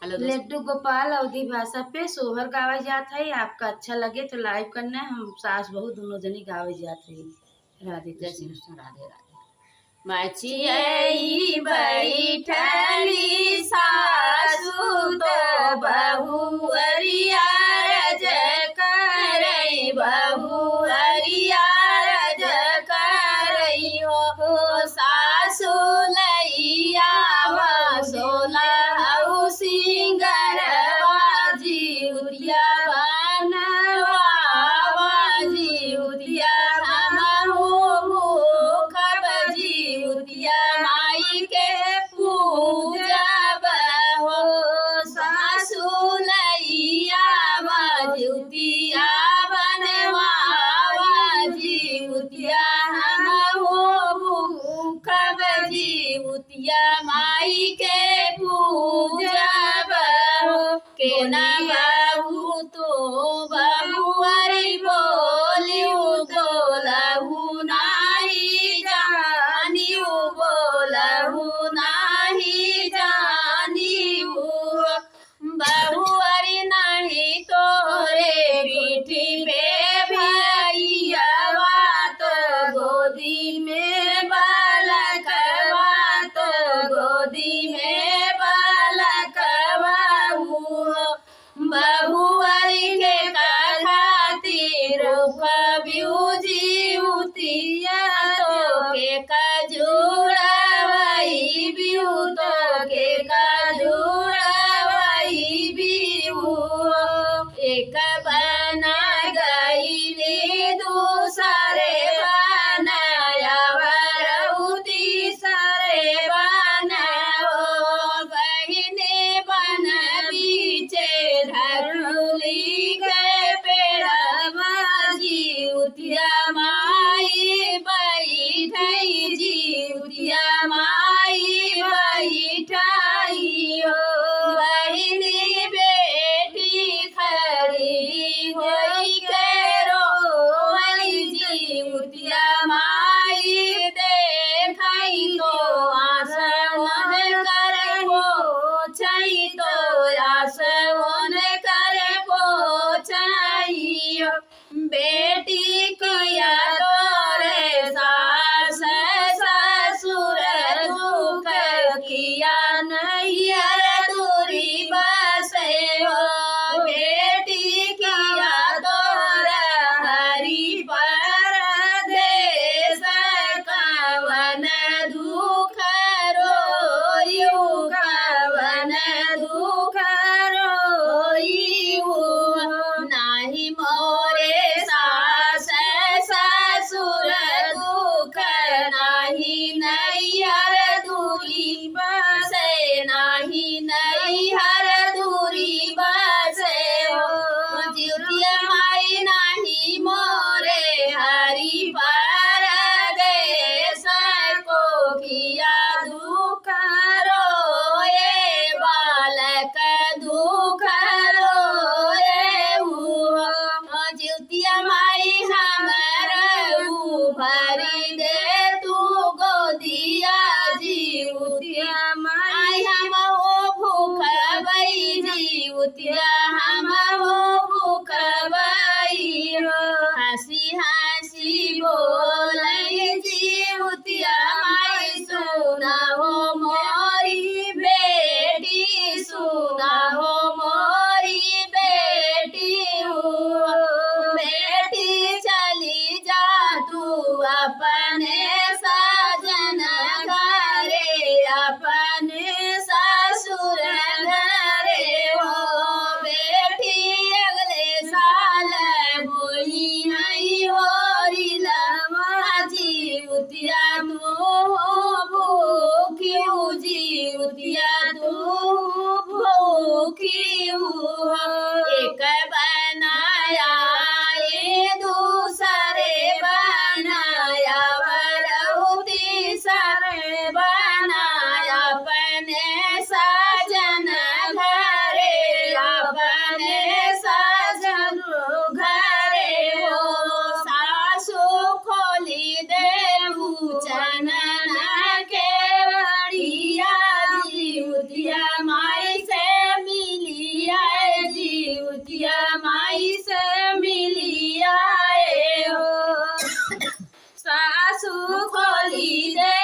लड्डू गोपाल अवधी भाषा पे सोहर गावे जात है। आपका अच्छा लगे तो लाइव करना है। हम सास बहू दोनों जनी गावे जात है। राधे कृष्ण। राधे राधे। मचियई बैठली सासु तो बहुअरिया रज करई, बहुअरिया रज करई हो सासु लैया सोलहु सिंगरवा जिउतिया बनवा जिउतिया हमहु भूखब जिउतिया माई के पूजब हो सासु लैया जिउतिया बनवा जिउतिया हमहु भूखब जिउतिया माई के पूजब हो के न बाबू तो बहुअरी बोलियो बोलहु नाही जानियो बोलहु नाही जानियो बहुअरी नहीं तोरे पीठी पे भैयावा तो गोदी में बालकवा तो गोदी में बालकवा बहुअरी के खातिर बिउजिउतिया तो के कजुड़वई बिउ तो के कजुड़वई बिउ एक बना गईली दूसरे बनाया वरऊ तीसरे बनाओ बहिने बन बीचे धरुली के पेड़वा जिउतिया माई बैठई जिउतिया माई बैठई हो बहिनी बेटी खड़ी होई के रोई जिउतिया माई देखई तो आसन करे पोछई तो आसन करे पोछई बेटी कया तोरे सास ससुर दुख किया नैयर दूरी बसे हो बेटी किया तोर हरि पर देश कवन दुख रोयु कवन दुख रोयु नाही मोरे सास ससुर दुख नाही नैहर दूरी बसे नाही नैहर दूरी बसे हो जिउतिया माई नाही मोरे हरि पर देश को किया दुख रोए बालक दुख रोए जिउतिया माई हमर भरी दे तू गोदिया जिउतिया माई हम हो भूख बई जिउतिया हम हो भूख बई हंसी हंसी बोलै जिउतिया माई सुना हो मोरी बेटी सुना हो मोरी बेटी बेटी चली जा तू अपने साजन घरे अपने ससुर घरे हो बेटी अगले साल होई नहीं होरी लवा जिउतिया तू भूखियू जिउतिया तू भूखियू एक बनाया ये दूसरे बनाया वरऊ तीसरे बनाया अपने साजन घरे अपने साजन घरे हो सासु खोली दे चनन के बड़िया जिउतिया माई से सुख लीधे